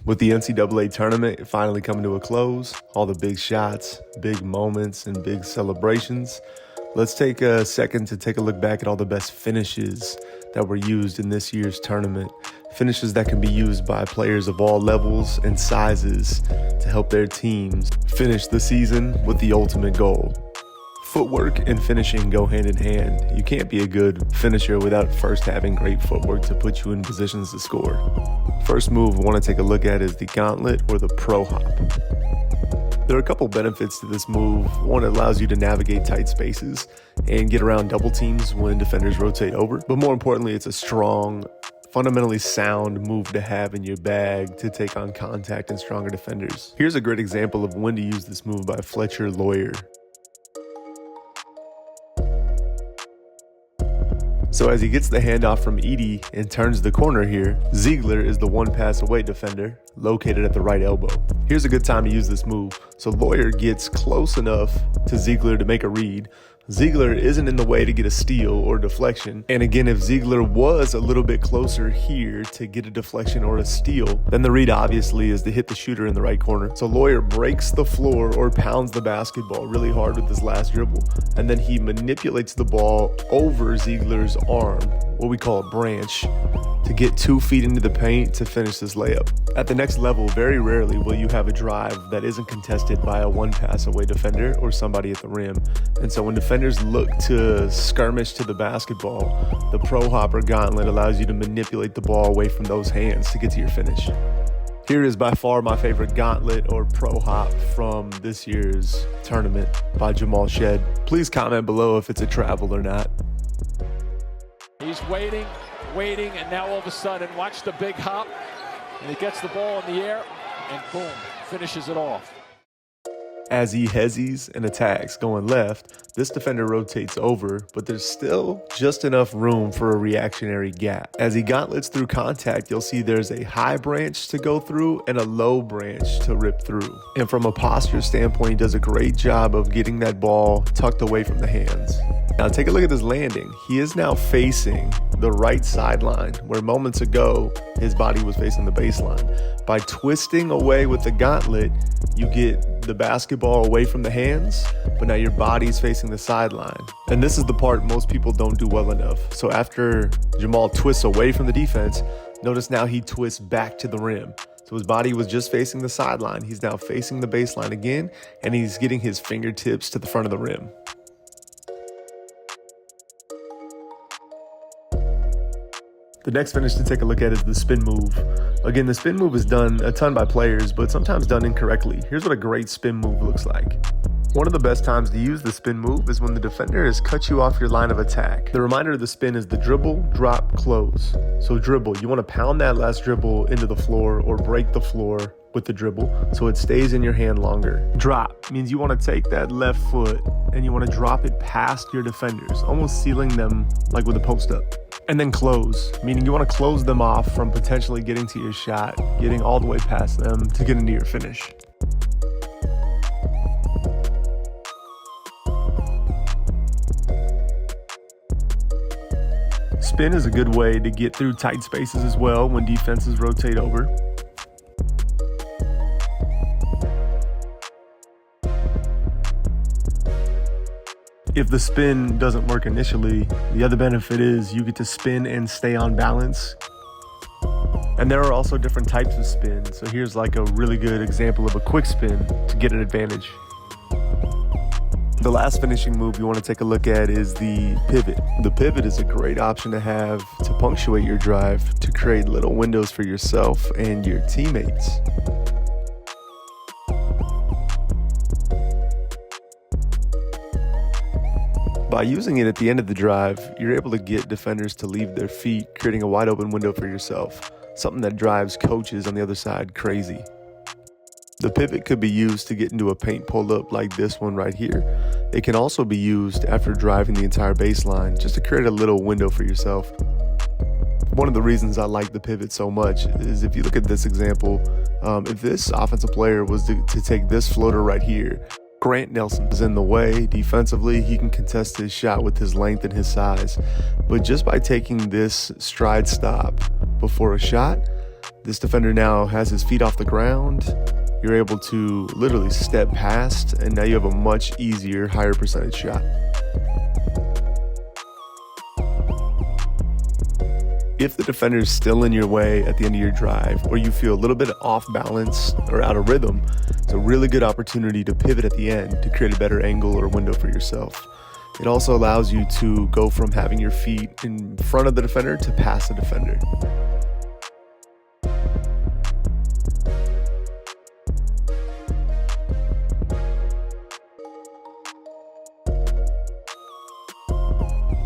With the NCAA tournament finally coming to a close, all the big shots, big moments, and big celebrations, let's take a second to take a look back at all the best finishes that were used in this year's tournament. Finishes that can be used by players of all levels and sizes to help their teams finish the season with the ultimate goal. Footwork and finishing go hand in hand. You can't be a good finisher without first having great footwork to put you in positions to score. First move I want to take a look at is the gauntlet or the pro hop. There are a couple benefits to this move. One, it allows you to navigate tight spaces and get around double teams when defenders rotate over. But more importantly, it's a strong, fundamentally sound move to have in your bag to take on contact and stronger defenders. Here's a great example of when to use this move by Fletcher Lawyer. So as he gets the handoff from Edey and turns the corner here, Ziegler is the one pass away defender located at the right elbow. Here's a good time to use this move. So Lawyer gets close enough to Ziegler to make a read. Ziegler isn't in the way to get a steal or deflection. And again, if Ziegler was a little bit closer here to get a deflection or a steal, then the read obviously is to hit the shooter in the right corner. So Lawyer breaks the floor or pounds the basketball really hard with his last dribble. And then he manipulates the ball over Ziegler's arm, what we call a branch, to get 2 feet into the paint to finish this layup. At the next level, very rarely will you have a drive that isn't contested by a one pass away defender or somebody at the rim. And so when defenders look to skirmish to the basketball, the pro hop or gauntlet allows you to manipulate the ball away from those hands to get to your finish. Here is by far my favorite gauntlet or pro hop from this year's tournament by Jamal Shead. Please comment below if it's a travel or not. He's waiting, and now all of a sudden, watch the big hop, and he gets the ball in the air, and boom, finishes it off. As he hezzies and attacks going left, this defender rotates over, but there's still just enough room for a reactionary gap. As he gauntlets through contact, you'll see there's a high branch to go through and a low branch to rip through. And from a posture standpoint, he does a great job of getting that ball tucked away from the hands. Now take a look at this landing. He is now facing the right sideline, where moments ago, his body was facing the baseline. By twisting away with the gauntlet, you get the basketball away from the hands, but now your body's facing the sideline. And this is the part most people don't do well enough. So after Jamal twists away from the defense, notice now he twists back to the rim. So his body was just facing the sideline. He's now facing the baseline again, and he's getting his fingertips to the front of the rim. The next finish to take a look at is the spin move. Again, the spin move is done a ton by players, but sometimes done incorrectly. Here's what a great spin move looks like. One of the best times to use the spin move is when the defender has cut you off your line of attack. The reminder of the spin is the dribble, drop, close. So dribble, you want to pound that last dribble into the floor or break the floor with the dribble so it stays in your hand longer. Drop means you want to take that left foot and you want to drop it past your defenders, almost sealing them like with a post up. And then close, meaning you want to close them off from potentially getting to your shot, getting all the way past them to get into your finish. Spin is a good way to get through tight spaces as well when defenses rotate over. If the spin doesn't work initially, the other benefit is you get to spin and stay on balance. And there are also different types of spin. So here's like a really good example of a quick spin to get an advantage. The last finishing move you want to take a look at is the pivot. The pivot is a great option to have to punctuate your drive, to create little windows for yourself and your teammates. By using it at the end of the drive, you're able to get defenders to leave their feet, creating a wide open window for yourself, something that drives coaches on the other side crazy. The pivot could be used to get into a paint pull-up like this one right here. It can also be used after driving the entire baseline, just to create a little window for yourself. One of the reasons I like the pivot so much is if you look at this example, if this offensive player was to take this floater right here, Grant Nelson is in the way. Defensively, he can contest his shot with his length and his size. But just by taking this stride stop before a shot, This defender now has his feet off the ground. You're able to literally step past, and now you have a much easier, higher percentage shot. If the defender is still in your way at the end of your drive, or you feel a little bit off balance or out of rhythm, it's a really good opportunity to pivot at the end to create a better angle or window for yourself. It also allows you to go from having your feet in front of the defender to past the defender.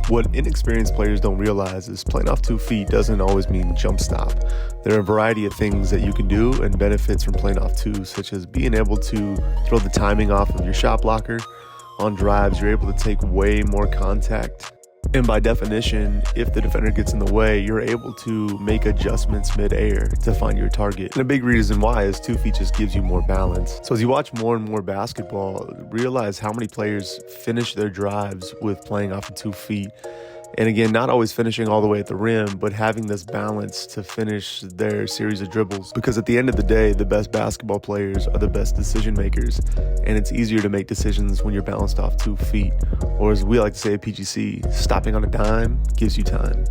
What inexperienced players don't realize is playing off 2 feet doesn't always mean jump stop. There are a variety of things that you can do and benefits from playing off 2, such as being able to throw the timing off of your shot blocker. On drives, you're able to take way more contact. And by definition, if the defender gets in the way, you're able to make adjustments mid-air to find your target. And a big reason why is 2 feet just gives you more balance. So as you watch more and more basketball, realize how many players finish their drives with playing off of 2 feet. And again, not always finishing all the way at the rim, but having this balance to finish their series of dribbles. Because at the end of the day, the best basketball players are the best decision makers. And it's easier to make decisions when you're balanced off 2 feet. Or as we like to say at PGC, stopping on a dime gives you time.